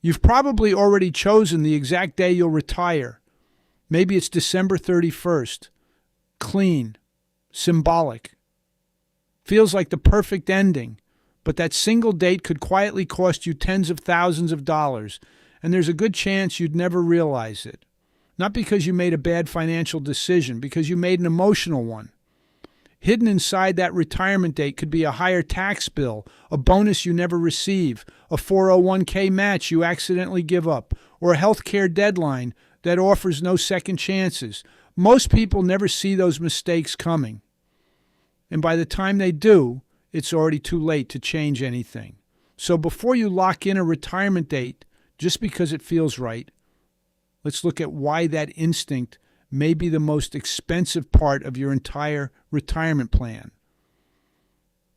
You've probably already chosen the exact day you'll retire. Maybe it's December 31st. Clean, symbolic. Feels like the perfect ending, but that single date could quietly cost you tens of thousands of dollars, and there's a good chance you'd never realize it. Not because you made a bad financial decision, because you made an emotional one. Hidden inside that retirement date could be a higher tax bill, a bonus you never receive, a 401k match you accidentally give up, or a healthcare deadline that offers no second chances. Most people never see those mistakes coming. And by the time they do, it's already too late to change anything. So before you lock in a retirement date just because it feels right, let's look at why that instinct may be the most expensive part of your entire retirement plan.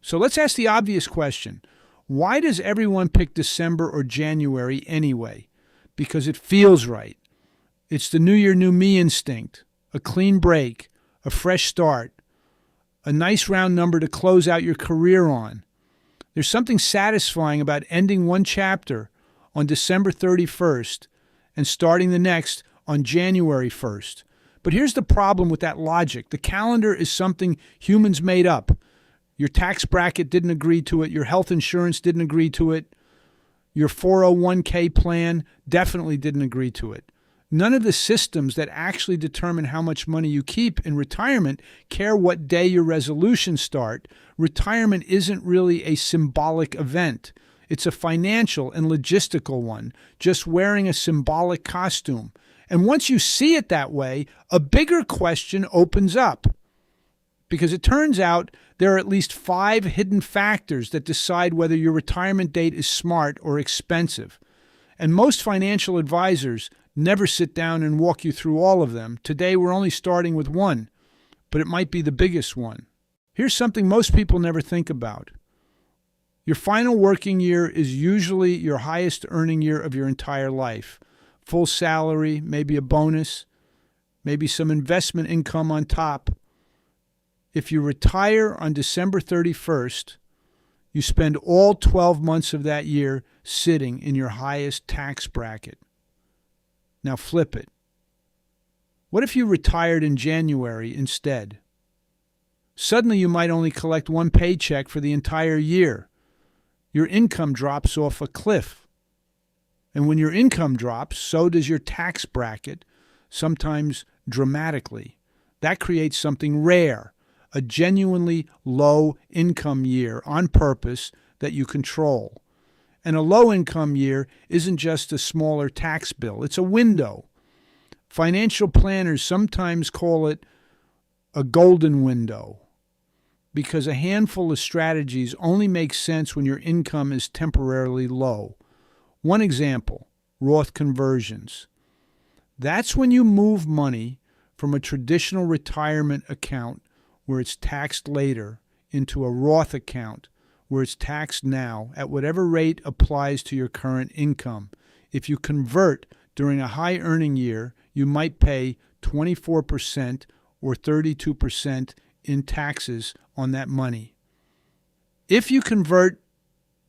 So let's ask the obvious question. Why does everyone pick December or January anyway? Because it feels right. It's the New Year, New Me instinct, a clean break, a fresh start, a nice round number to close out your career on. There's something satisfying about ending one chapter on December 31st and starting the next on January 1st. But here's the problem with that logic. The calendar is something humans made up. Your tax bracket didn't agree to it. Your health insurance didn't agree to it. Your 401k plan definitely didn't agree to it. None of the systems that actually determine how much money you keep in retirement care what day your resolutions start. Retirement isn't really a symbolic event. It's a financial and logistical one, just wearing a symbolic costume. And once you see it that way, a bigger question opens up. Because it turns out there are at least 5 hidden factors that decide whether your retirement date is smart or expensive. And most financial advisors never sit down and walk you through all of them. Today we're only starting with one, but it might be the biggest one. Here's something most people never think about. Your final working year is usually your highest earning year of your entire life. Full salary, maybe a bonus, maybe some investment income on top. If you retire on December 31st, you spend all 12 months of that year sitting in your highest tax bracket. Now flip it. What if you retired in January instead? Suddenly you might only collect one paycheck for the entire year. Your income drops off a cliff. And when your income drops, so does your tax bracket, sometimes dramatically. That creates something rare, a genuinely low income year on purpose that you control. And a low income year isn't just a smaller tax bill, it's a window. Financial planners sometimes call it a golden window because a handful of strategies only make sense when your income is temporarily low. One example, Roth conversions. That's when you move money from a traditional retirement account where it's taxed later into a Roth account where it's taxed now at whatever rate applies to your current income. If you convert during a high earning year, you might pay 24% or 32% in taxes on that money. If you convert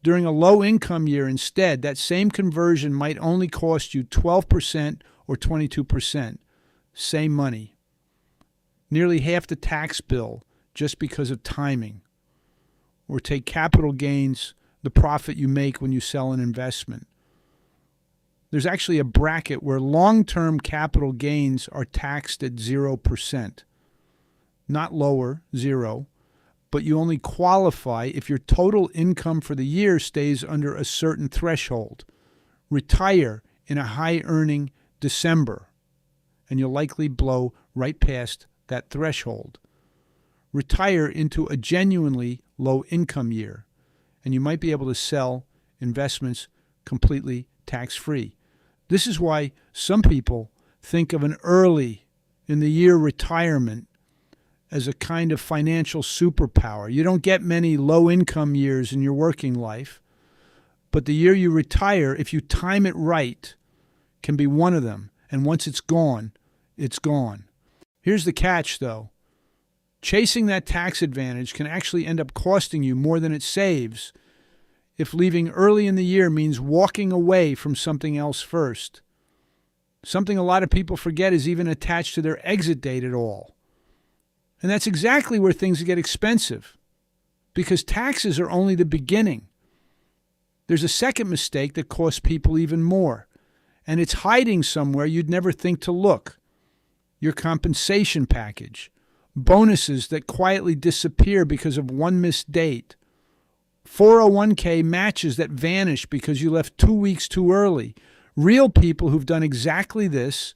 during a low income year instead, that same conversion might only cost you 12% or 22%. Same money. Nearly half the tax bill just because of timing. Or take capital gains, the profit you make when you sell an investment. There's actually a bracket where long-term capital gains are taxed at 0%. Not lower, 0, but you only qualify if your total income for the year stays under a certain threshold. Retire in a high-earning December, and you'll likely blow right past that threshold. Retire into a genuinely low-income year, and you might be able to sell investments completely tax-free. This is why some people think of an early-in-the-year retirement as a kind of financial superpower. You don't get many low-income years in your working life, but the year you retire, if you time it right, can be one of them. And once it's gone, it's gone. Here's the catch, though. Chasing that tax advantage can actually end up costing you more than it saves if leaving early in the year means walking away from something else first. Something a lot of people forget is even attached to their exit date at all. And that's exactly where things get expensive, because taxes are only the beginning. There's a second mistake that costs people even more, and it's hiding somewhere you'd never think to look. Your compensation package. Bonuses that quietly disappear because of one missed date. 401k matches that vanish because you left 2 weeks too early. Real people who've done exactly this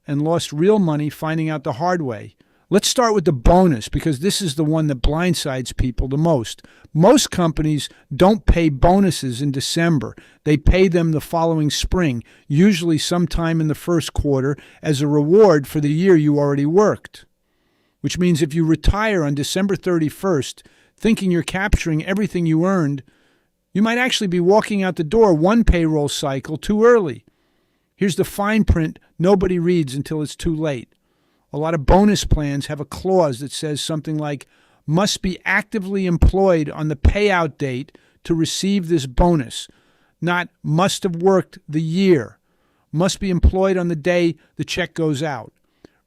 and lost real money finding out the hard way. Let's start with the bonus, because this is the one that blindsides people the most. Most companies don't pay bonuses in December. They pay them the following spring, usually sometime in the first quarter, as a reward for the year you already worked. Which means if you retire on December 31st, thinking you're capturing everything you earned, you might actually be walking out the door one payroll cycle too early. Here's the fine print nobody reads until it's too late. A lot of bonus plans have a clause that says something like, must be actively employed on the payout date to receive this bonus, not must have worked the year. Must be employed on the day the check goes out.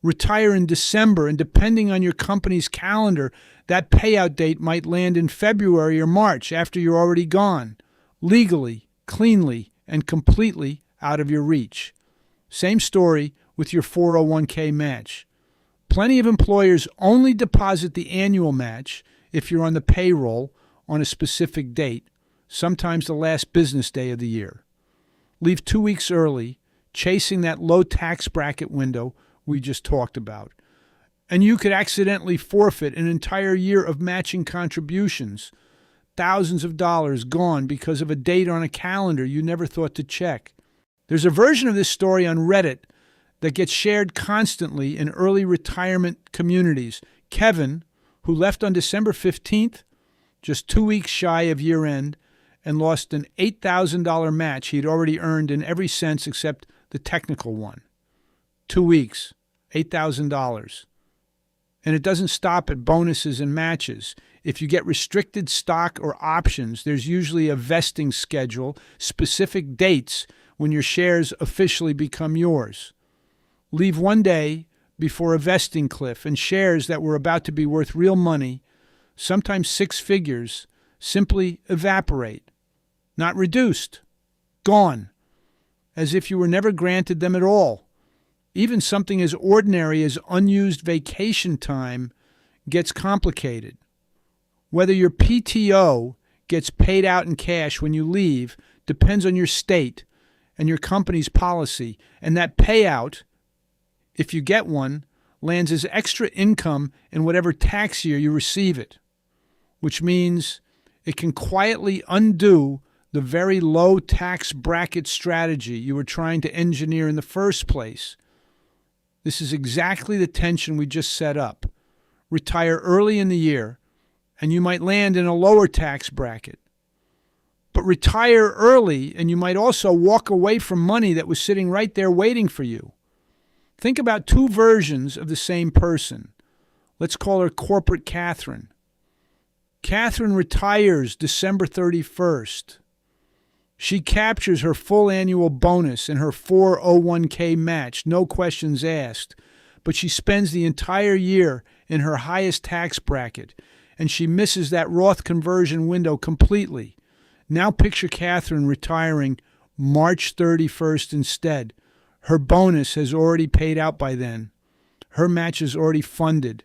Retire in December, and depending on your company's calendar, that payout date might land in February or March after you're already gone, legally, cleanly, and completely out of your reach. Same story with your 401k match. Plenty of employers only deposit the annual match if you're on the payroll on a specific date, sometimes the last business day of the year. Leave 2 weeks early, chasing that low tax bracket window we just talked about. And you could accidentally forfeit an entire year of matching contributions, thousands of dollars gone because of a date on a calendar you never thought to check. There's a version of this story on Reddit that gets shared constantly in early retirement communities. Kevin, who left on December 15th, just 2 weeks shy of year end, and lost an $8,000 match he'd already earned in every sense except the technical one. 2 weeks, $8,000. And it doesn't stop at bonuses and matches. If you get restricted stock or options, there's usually a vesting schedule, specific dates when your shares officially become yours. Leave one day before a vesting cliff, and shares that were about to be worth real money, sometimes six figures, simply evaporate. Not reduced. Gone. As if you were never granted them at all. Even something as ordinary as unused vacation time gets complicated. Whether your PTO gets paid out in cash when you leave depends on your state and your company's policy, and that payout, if you get one, lands as extra income in whatever tax year you receive it, which means it can quietly undo the very low tax bracket strategy you were trying to engineer in the first place. This is exactly the tension we just set up. Retire early in the year, and you might land in a lower tax bracket. But retire early, and you might also walk away from money that was sitting right there waiting for you. Think about two versions of the same person. Let's call her Corporate Catherine. Catherine retires December 31st. She captures her full annual bonus and her 401k match, no questions asked. But she spends the entire year in her highest tax bracket, and she misses that Roth conversion window completely. Now picture Catherine retiring March 31st instead. Her bonus has already paid out by then. Her match is already funded.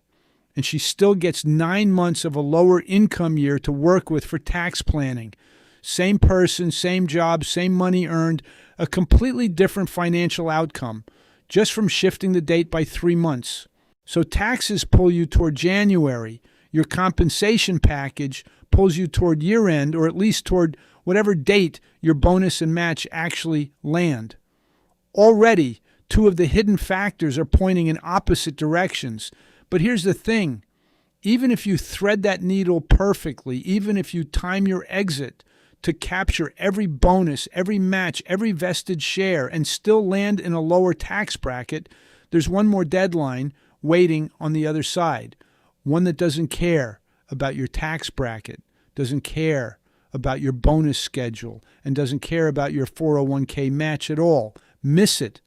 And she still gets 9 months of a lower income year to work with for tax planning. Same person, same job, same money earned, a completely different financial outcome, just from shifting the date by 3 months. So taxes pull you toward January. Your compensation package pulls you toward year end, or at least toward whatever date your bonus and match actually land. Already, two of the hidden factors are pointing in opposite directions. But here's the thing. Even if you thread that needle perfectly, even if you time your exit to capture every bonus, every match, every vested share, and still land in a lower tax bracket, there's one more deadline waiting on the other side. One that doesn't care about your tax bracket, doesn't care about your bonus schedule and doesn't care about your 401k match at all. Miss it.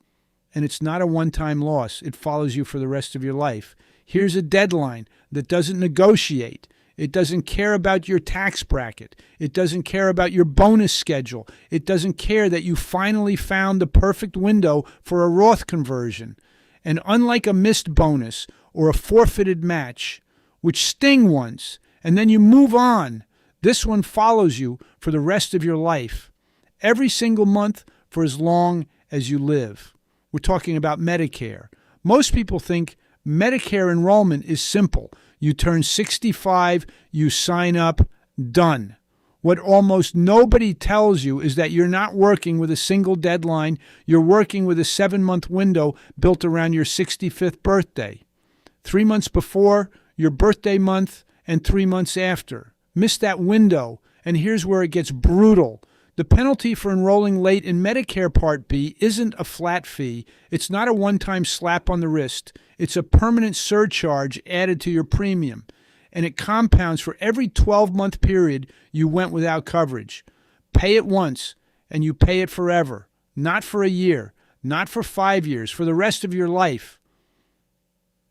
And it's not a one-time loss. It follows you for the rest of your life. Here's a deadline that doesn't negotiate. It doesn't care about your tax bracket. It doesn't care about your bonus schedule. It doesn't care that you finally found the perfect window for a Roth conversion. And unlike a missed bonus or a forfeited match, which sting once, and then you move on, this one follows you for the rest of your life, every single month for as long as you live. We're talking about Medicare. Most people think Medicare enrollment is simple. You turn 65, you sign up, done. What almost nobody tells you is that you're not working with a single deadline. You're working with a 7-month window built around your 65th birthday. 3 months before, your birthday month, and 3 months after. Miss that window, and here's where it gets brutal. The penalty for enrolling late in Medicare Part B isn't a flat fee. It's not a one-time slap on the wrist. It's a permanent surcharge added to your premium, and it compounds for every 12-month period you went without coverage. Pay it once, and you pay it forever. Not for a year, not for 5 years, for the rest of your life.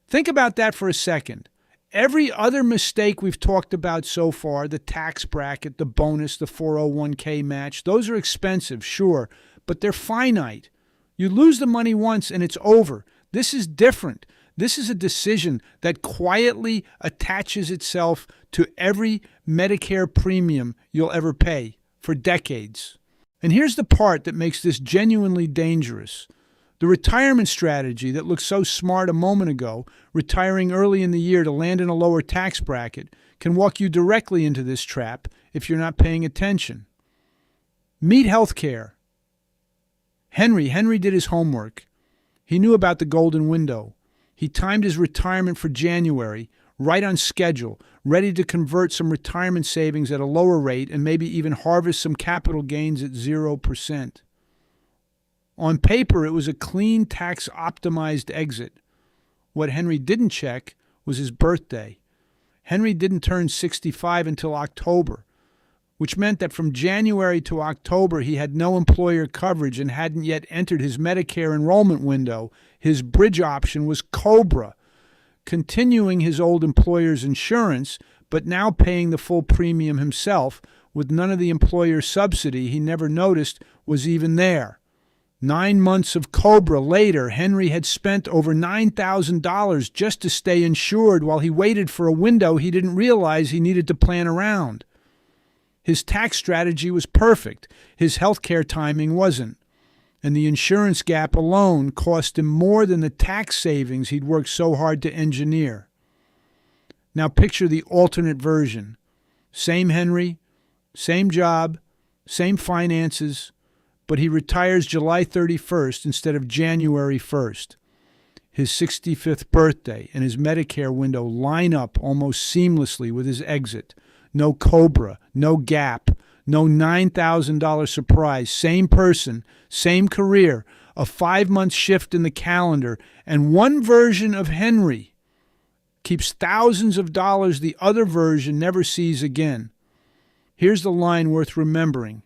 Think about that for a second. Every other mistake we've talked about so far, the tax bracket, the bonus, the 401k match, those are expensive, sure, but they're finite. You lose the money once and it's over. This is different. This is a decision that quietly attaches itself to every Medicare premium you'll ever pay for decades. And here's the part that makes this genuinely dangerous. The retirement strategy that looked so smart a moment ago, retiring early in the year to land in a lower tax bracket, can walk you directly into this trap if you're not paying attention. Meet healthcare. Henry did his homework. He knew about the golden window. He timed his retirement for January, right on schedule, ready to convert some retirement savings at a lower rate and maybe even harvest some capital gains at 0%. On paper, it was a clean, tax-optimized exit. What Henry didn't check was his birthday. Henry didn't turn 65 until October, which meant that from January to October he had no employer coverage and hadn't yet entered his Medicare enrollment window. His bridge option was COBRA, continuing his old employer's insurance, but now paying the full premium himself with none of the employer's subsidy he never noticed was even there. 9 months of COBRA later, Henry had spent over $9,000 just to stay insured while he waited for a window he didn't realize he needed to plan around. His tax strategy was perfect. His healthcare timing wasn't. And the insurance gap alone cost him more than the tax savings he'd worked so hard to engineer. Now picture the alternate version. Same Henry, same job, same finances, but he retires July 31st instead of January 1st. His 65th birthday and his Medicare window line up almost seamlessly with his exit. No COBRA, no gap, no $9,000 surprise. Same person, same career, a 5-month shift in the calendar, and one version of Henry keeps thousands of dollars the other version never sees again. Here's the line worth remembering.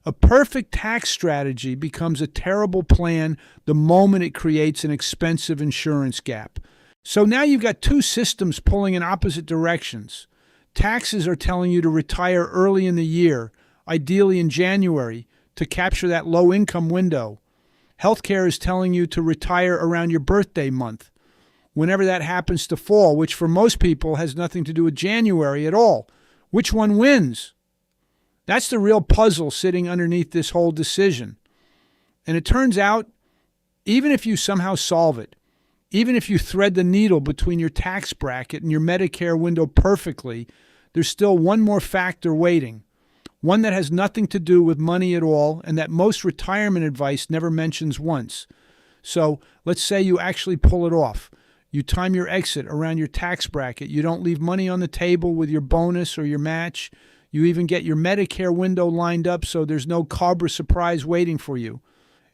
A perfect tax strategy becomes a terrible plan the moment it creates an expensive insurance gap. So now you've got two systems pulling in opposite directions. Taxes are telling you to retire early in the year, ideally in January, to capture that low-income window. Healthcare is telling you to retire around your birthday month, whenever that happens to fall, which for most people has nothing to do with January at all. Which one wins? That's the real puzzle sitting underneath this whole decision. And it turns out, even if you somehow solve it, even if you thread the needle between your tax bracket and your Medicare window perfectly, there's still one more factor waiting, one that has nothing to do with money at all and that most retirement advice never mentions once. So let's say you actually pull it off. You time your exit around your tax bracket. You don't leave money on the table with your bonus or your match. You even get your Medicare window lined up so there's no COBRA surprise waiting for you.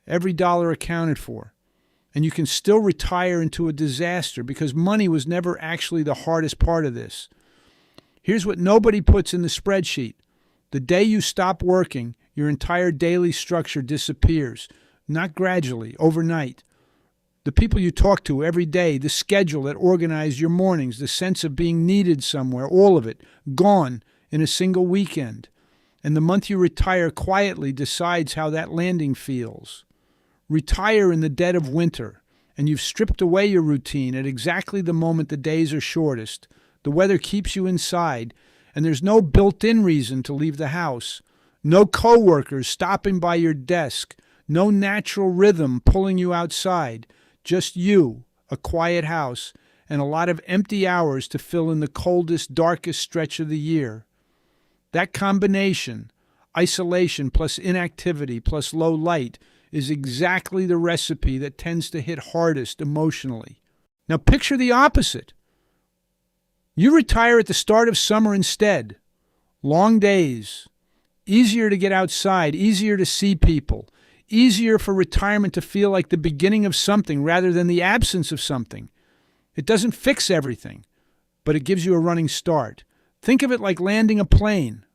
Every dollar accounted for. And you can still retire into a disaster because money was never actually the hardest part of this. Here's what nobody puts in the spreadsheet. The day you stop working, your entire daily structure disappears, not gradually, overnight. The people you talk to every day, the schedule that organized your mornings, the sense of being needed somewhere, all of it, gone in a single weekend. And the month you retire quietly decides how that landing feels. Retire in the dead of winter, and you've stripped away your routine at exactly the moment the days are shortest. The weather keeps you inside, and there's no built-in reason to leave the house. No coworkers stopping by your desk. No natural rhythm pulling you outside. Just you, a quiet house, and a lot of empty hours to fill in the coldest, darkest stretch of the year. That combination, isolation plus inactivity plus low light, is exactly the recipe that tends to hit hardest emotionally. Now picture the opposite. You retire at the start of summer instead. Long days. Easier to get outside, easier to see people, easier for retirement to feel like the beginning of something rather than the absence of something. It doesn't fix everything, but it gives you a running start. Think of it like landing a plane.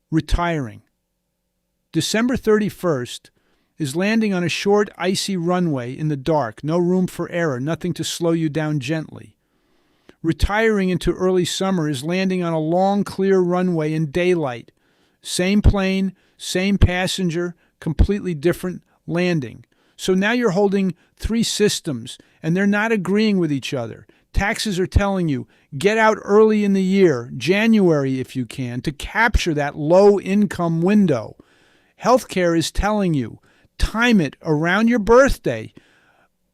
Retiring. December 31st is landing on a short, icy runway in the dark, no room for error, nothing to slow you down gently. Retiring into early summer is landing on a long, clear runway in daylight. Same plane, same passenger, completely different landing. So now you're holding three systems, and they're not agreeing with each other. Taxes are telling you, get out early in the year, January if you can, to capture that low-income window. Healthcare is telling you, time it around your birthday,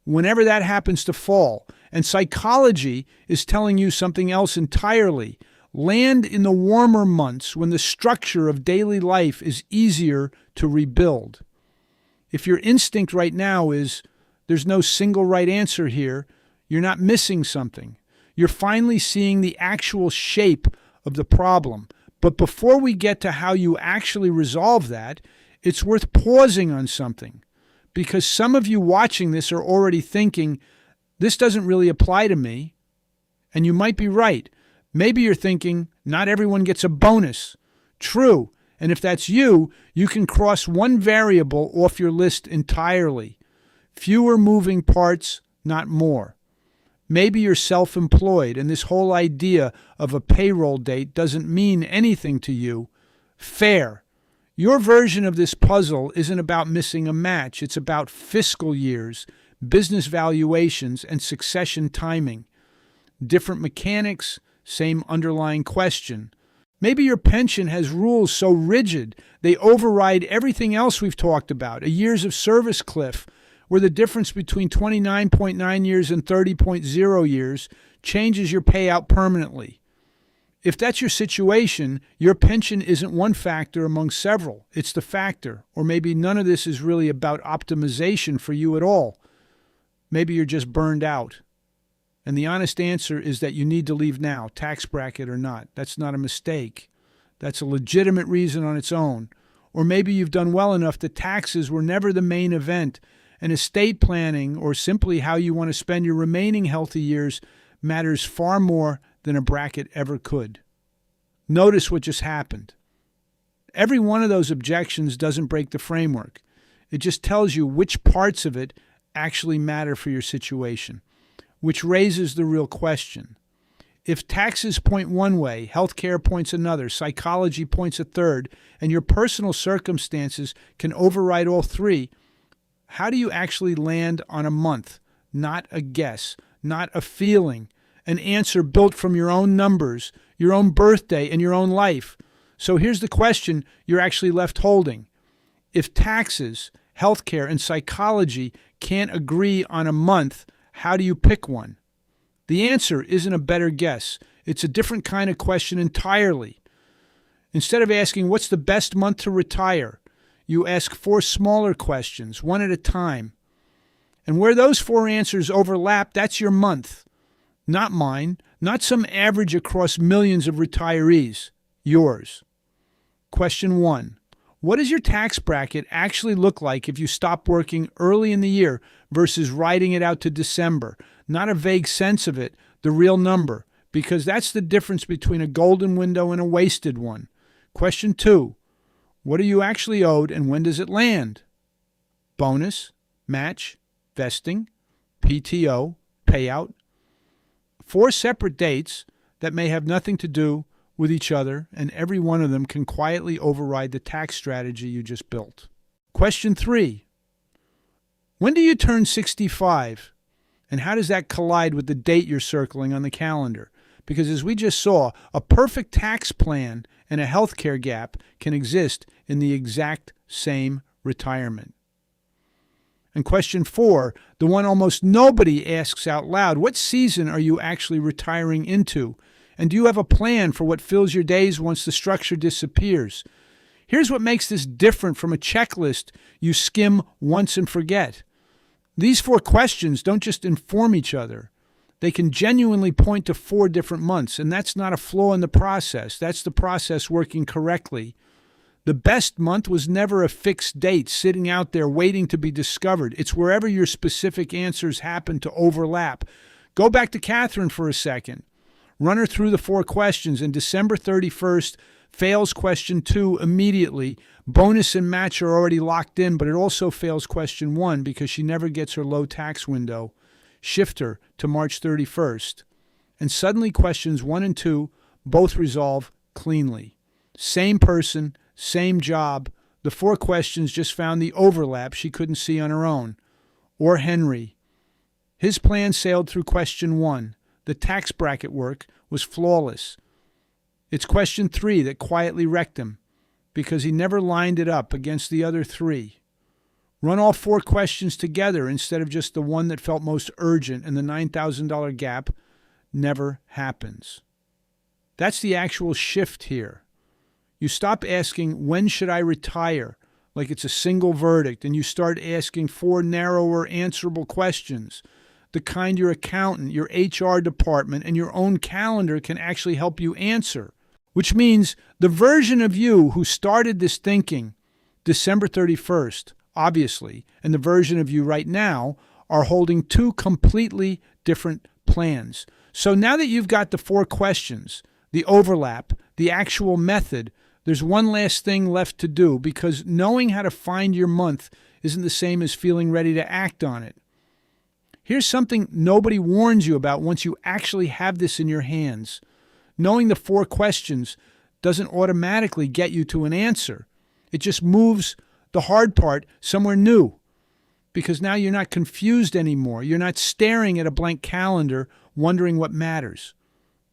whenever that happens to fall. And psychology is telling you something else entirely. Land in the warmer months when the structure of daily life is easier to rebuild. If your instinct right now is, there's no single right answer here, you're not missing something. You're finally seeing the actual shape of the problem. But before we get to how you actually resolve that, it's worth pausing on something. Because some of you watching this are already thinking, this doesn't really apply to me. And you might be right. Maybe you're thinking, not everyone gets a bonus. True. And if that's you, you can cross one variable off your list entirely. Fewer moving parts, not more. Maybe you're self-employed and this whole idea of a payroll date doesn't mean anything to you. Fair. Your version of this puzzle isn't about missing a match. It's about fiscal years, business valuations, and succession timing. Different mechanics, same underlying question. Maybe your pension has rules so rigid they override everything else we've talked about, a years of service cliff, where the difference between 29.9 years and 30.0 years changes your payout permanently. If that's your situation, your pension isn't one factor among several. It's the factor. Or maybe none of this is really about optimization for you at all. Maybe you're just burned out. And the honest answer is that you need to leave now, tax bracket or not. That's not a mistake. That's a legitimate reason on its own. Or maybe you've done well enough that taxes were never the main event, and estate planning, or simply how you want to spend your remaining healthy years, matters far more than a bracket ever could. Notice what just happened. Every one of those objections doesn't break the framework. It just tells you which parts of it actually matter for your situation, which raises the real question. If taxes point one way, healthcare points another, psychology points a third, and your personal circumstances can override all three, how do you actually land on a month? Not a guess, not a feeling, an answer built from your own numbers, your own birthday, and your own life. So here's the question you're actually left holding. If taxes, healthcare, and psychology can't agree on a month, how do you pick one? The answer isn't a better guess. It's a different kind of question entirely. Instead of asking, what's the best month to retire? You ask four smaller questions, one at a time. And where those four answers overlap, that's your month. Not mine, not some average across millions of retirees. Yours. Question 1. What does your tax bracket actually look like if you stop working early in the year versus riding it out to December? Not a vague sense of it, the real number, because that's the difference between a golden window and a wasted one. Question 2. What are you actually owed and when does it land? Bonus, match, vesting, PTO, payout. 4 separate dates that may have nothing to do with each other, and every one of them can quietly override the tax strategy you just built. Question 3. When do you turn 65? And how does that collide with the date you're circling on the calendar? Because as we just saw, a perfect tax plan and a healthcare gap can exist in the exact same retirement. And question 4, the one almost nobody asks out loud, what season are you actually retiring into? And do you have a plan for what fills your days once the structure disappears? Here's what makes this different from a checklist you skim once and forget. These 4 questions don't just inform each other. They can genuinely point to 4 different months, and that's not a flaw in the process. That's the process working correctly. The best month was never a fixed date sitting out there waiting to be discovered. It's wherever your specific answers happen to overlap. Go back to Catherine for a second. Run her through the 4 questions, and December 31st fails question 2 immediately. Bonus and match are already locked in, but it also fails question 1 because she never gets her low tax window. Shift her to March 31st. And suddenly questions 1 and 2 both resolve cleanly. Same person, same job. The 4 questions just found the overlap she couldn't see on her own. Or Henry. His plan sailed through question 1. The tax bracket work was flawless. It's question 3 that quietly wrecked him because he never lined it up against the other 3. Run all 4 questions together instead of just the one that felt most urgent, and the $9,000 gap never happens. That's the actual shift here. You stop asking, when should I retire, like it's a single verdict, and you start asking 4 narrower answerable questions, the kind your accountant, your HR department, and your own calendar can actually help you answer, which means the version of you who started this thinking December 31st, obviously, and the version of you right now are holding 2 completely different plans. So now that you've got the 4 questions, the overlap, the actual method, there's one last thing left to do, because knowing how to find your month isn't the same as feeling ready to act on it. Here's something nobody warns you about once you actually have this in your hands. Knowing the 4 questions doesn't automatically get you to an answer. It just moves the hard part somewhere new, because now you're not confused anymore. You're not staring at a blank calendar wondering what matters.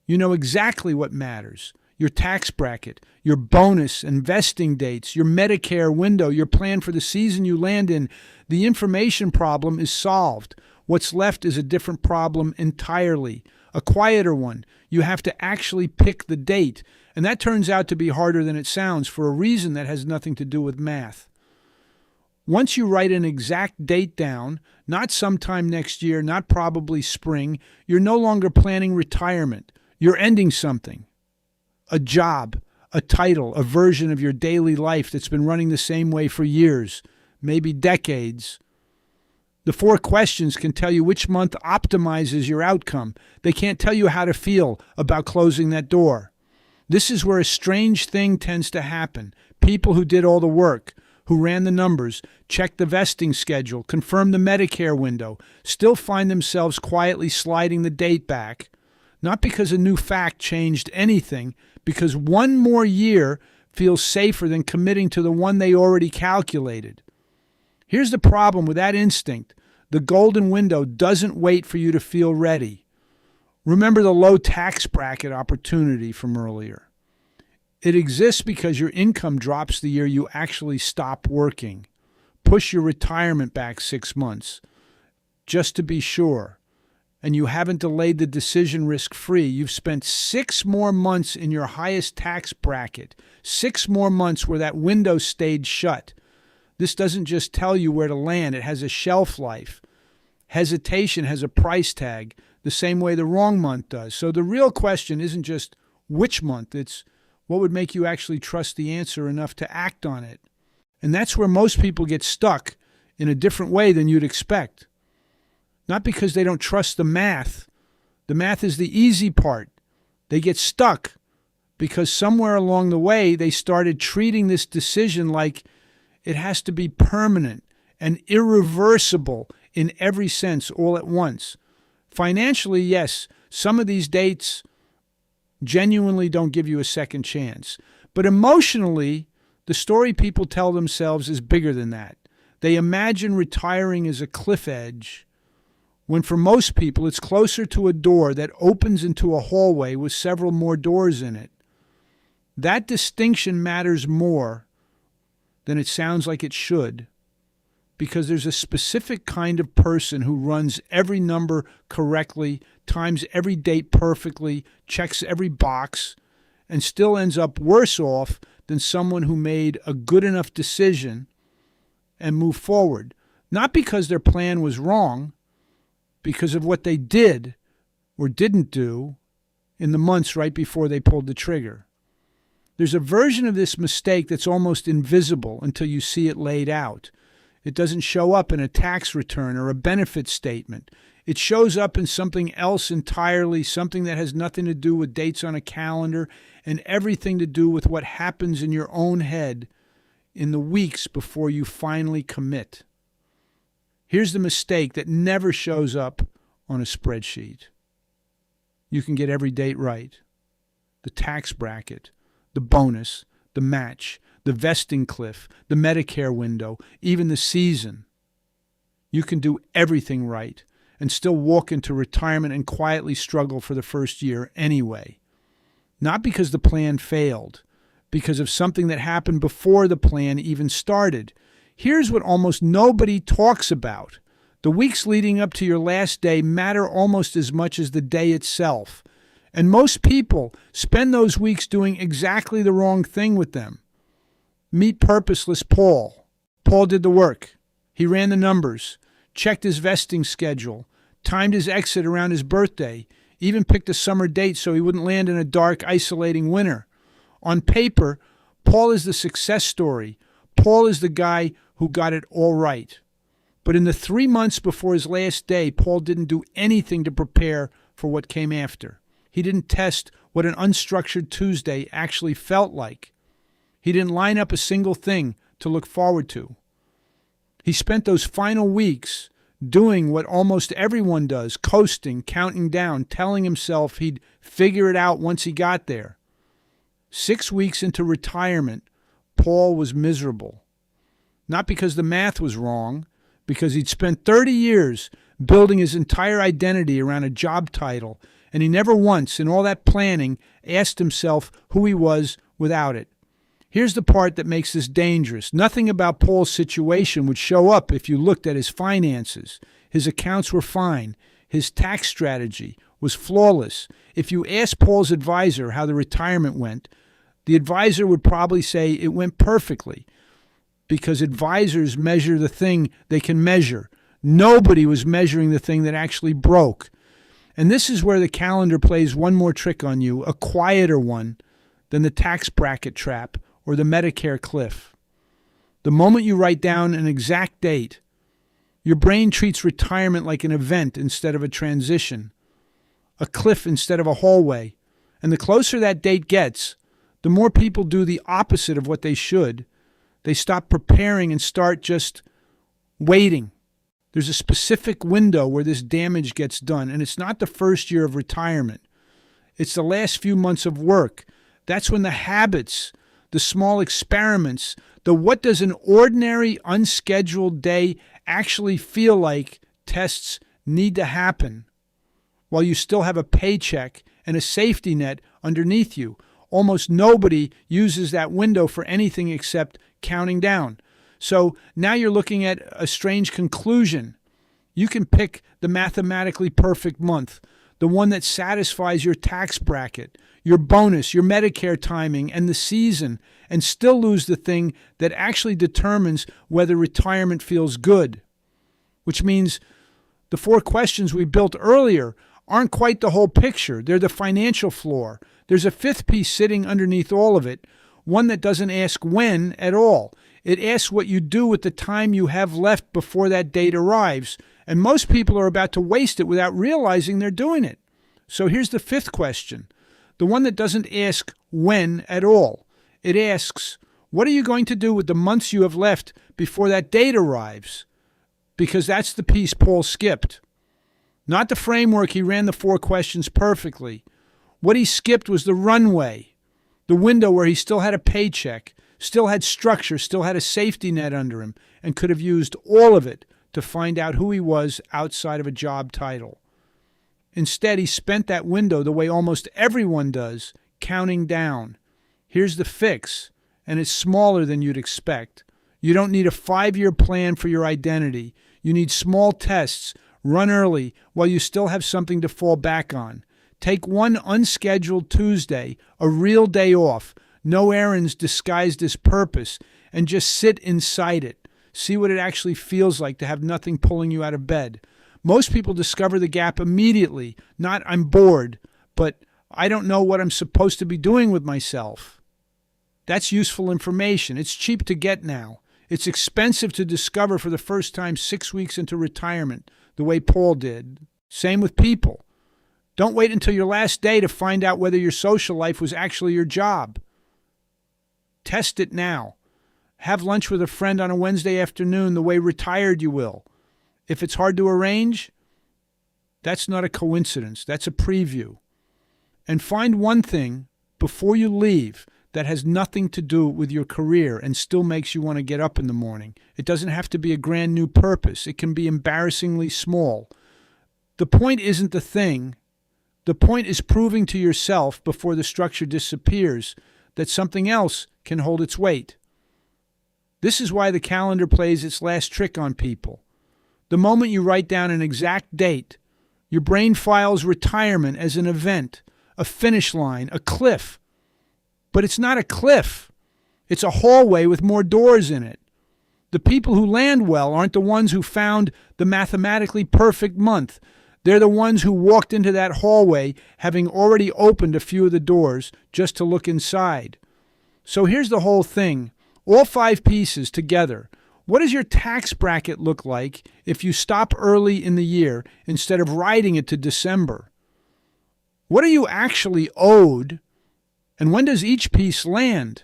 You know exactly what matters. Your tax bracket, your bonus and vesting dates, your Medicare window, your plan for the season you land in. The information problem is solved. What's left is a different problem entirely, a quieter one. You have to actually pick the date, and that turns out to be harder than it sounds for a reason that has nothing to do with math. Once you write an exact date down, not sometime next year, not probably spring, you're no longer planning retirement. You're ending something. A job, a title, a version of your daily life that's been running the same way for years, maybe decades. The 4 questions can tell you which month optimizes your outcome. They can't tell you how to feel about closing that door. This is where a strange thing tends to happen. People who did all the work, who ran the numbers, checked the vesting schedule, confirmed the Medicare window, still find themselves quietly sliding the date back, not because a new fact changed anything, because one more year feels safer than committing to the one they already calculated. Here's the problem with that instinct. The golden window doesn't wait for you to feel ready. Remember the low tax bracket opportunity from earlier. It exists because your income drops the year you actually stop working. Push your retirement back 6 months, just to be sure. And you haven't delayed the decision risk-free. You've spent 6 more months in your highest tax bracket, 6 more months where that window stayed shut. This doesn't just tell you where to land. It has a shelf life. Hesitation has a price tag, the same way the wrong month does. So the real question isn't just which month. It's what would make you actually trust the answer enough to act on it. And that's where most people get stuck in a different way than you'd expect. Not because they don't trust the math. The math is the easy part. They get stuck because somewhere along the way they started treating this decision like it has to be permanent and irreversible in every sense all at once. Financially, yes, some of these dates genuinely don't give you a second chance. But emotionally, the story people tell themselves is bigger than that. They imagine retiring as a cliff edge, when for most people it's closer to a door that opens into a hallway with several more doors in it. That distinction matters more than it sounds like it should, because there's a specific kind of person who runs every number correctly, times every date perfectly, checks every box, and still ends up worse off than someone who made a good enough decision and moved forward. Not because their plan was wrong, because of what they did or didn't do in the months right before they pulled the trigger. There's a version of this mistake that's almost invisible until you see it laid out. It doesn't show up in a tax return or a benefit statement. It shows up in something else entirely, something that has nothing to do with dates on a calendar and everything to do with what happens in your own head in the weeks before you finally commit. Here's the mistake that never shows up on a spreadsheet. You can get every date right. The tax bracket, the bonus, the match, the vesting cliff, the Medicare window, even the season. You can do everything right and still walk into retirement and quietly struggle for the first year anyway. Not because the plan failed, because of something that happened before the plan even started. Here's what almost nobody talks about. The weeks leading up to your last day matter almost as much as the day itself. And most people spend those weeks doing exactly the wrong thing with them. Meet purposeless Paul. Paul did the work. He ran the numbers, checked his vesting schedule, timed his exit around his birthday, even picked a summer date so he wouldn't land in a dark, isolating winter. On paper, Paul is the success story. Paul is the guy who got it all right. But in the 3 months before his last day, Paul didn't do anything to prepare for what came after. He didn't test what an unstructured Tuesday actually felt like. He didn't line up a single thing to look forward to. He spent those final weeks doing what almost everyone does, coasting, counting down, telling himself he'd figure it out once he got there. 6 weeks into retirement, Paul was miserable. Not because the math was wrong, because he'd spent 30 years building his entire identity around a job title, and he never once, in all that planning, asked himself who he was without it. Here's the part that makes this dangerous. Nothing about Paul's situation would show up if you looked at his finances. His accounts were fine. His tax strategy was flawless. If you asked Paul's advisor how the retirement went, the advisor would probably say it went perfectly, because advisors measure the thing they can measure. Nobody was measuring the thing that actually broke. And this is where the calendar plays one more trick on you, a quieter one than the tax bracket trap or the Medicare cliff. The moment you write down an exact date, your brain treats retirement like an event instead of a transition, a cliff instead of a hallway. And the closer that date gets, the more people do the opposite of what they should. They stop preparing and start just waiting. There's a specific window where this damage gets done, and it's not the first year of retirement. It's the last few months of work. That's when the habits, the small experiments, the what does an ordinary, unscheduled day actually feel like tests need to happen while you still have a paycheck and a safety net underneath you. Almost nobody uses that window for anything except counting down. So now you're looking at a strange conclusion. You can pick the mathematically perfect month, the one that satisfies your tax bracket, your bonus, your Medicare timing, and the season, and still lose the thing that actually determines whether retirement feels good. Which means the 4 questions we built earlier aren't quite the whole picture. They're the financial floor. There's a 5th piece sitting underneath all of it, one that doesn't ask when at all. It asks what you do with the time you have left before that date arrives, and most people are about to waste it without realizing they're doing it. So here's the 5th question. The one that doesn't ask when at all. It asks, what are you going to do with the months you have left before that date arrives? Because that's the piece Paul skipped. Not the framework. He ran the 4 questions perfectly. What he skipped was the runway, the window where he still had a paycheck, still had structure, still had a safety net under him, and could have used all of it to find out who he was outside of a job title. Instead, he spent that window the way almost everyone does, counting down. Here's the fix, and it's smaller than you'd expect. You don't need a 5-year plan for your identity. You need small tests. Run early while you still have something to fall back on. Take one unscheduled Tuesday, a real day off, no errands disguised as purpose, and just sit inside it. See what it actually feels like to have nothing pulling you out of bed. Most people discover the gap immediately, not I'm bored, but I don't know what I'm supposed to be doing with myself. That's useful information. It's cheap to get now. It's expensive to discover for the first time 6 weeks into retirement, the way Paul did. Same with people. Don't wait until your last day to find out whether your social life was actually your job. Test it now. Have lunch with a friend on a Wednesday afternoon the way retired you will. If it's hard to arrange, that's not a coincidence. That's a preview. And find one thing before you leave that has nothing to do with your career and still makes you want to get up in the morning. It doesn't have to be a brand new purpose. It can be embarrassingly small. The point isn't the thing. The point is proving to yourself before the structure disappears that something else can hold its weight. This is why the calendar plays its last trick on people. The moment you write down an exact date, your brain files retirement as an event, a finish line, a cliff. But it's not a cliff. It's a hallway with more doors in it. The people who land well aren't the ones who found the mathematically perfect month. They're the ones who walked into that hallway having already opened a few of the doors just to look inside. So here's the whole thing. All 5 pieces together. What does your tax bracket look like if you stop early in the year instead of riding it to December? What are you actually owed? And when does each piece land?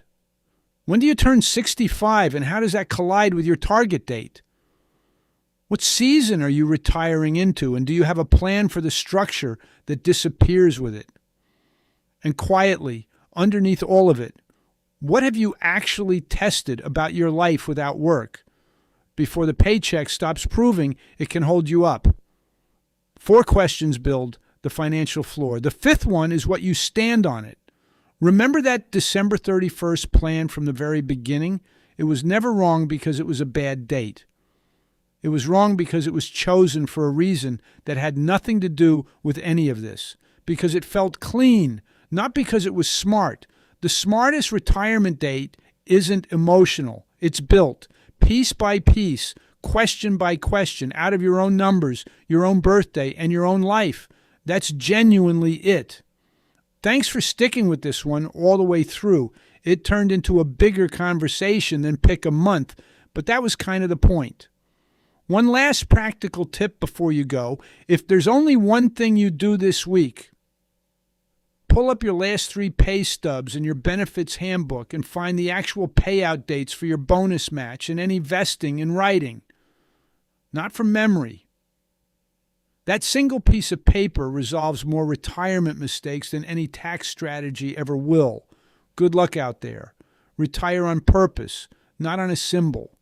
When do you turn 65 and how does that collide with your target date? What season are you retiring into, and do you have a plan for the structure that disappears with it? And quietly, underneath all of it, what have you actually tested about your life without work before the paycheck stops proving it can hold you up? 4 questions build the financial floor. The 5th one is what you stand on it. Remember that December 31st plan from the very beginning? It was never wrong because it was a bad date. It was wrong because it was chosen for a reason that had nothing to do with any of this. Because it felt clean, not because it was smart. The smartest retirement date isn't emotional. It's built piece by piece, question by question, out of your own numbers, your own birthday, and your own life. That's genuinely it. Thanks for sticking with this one all the way through. It turned into a bigger conversation than pick a month, but that was kind of the point. One last practical tip before you go. If there's only one thing you do this week, pull up your last 3 pay stubs in your benefits handbook and find the actual payout dates for your bonus match and any vesting in writing. Not from memory. That single piece of paper resolves more retirement mistakes than any tax strategy ever will. Good luck out there. Retire on purpose, not on a symbol.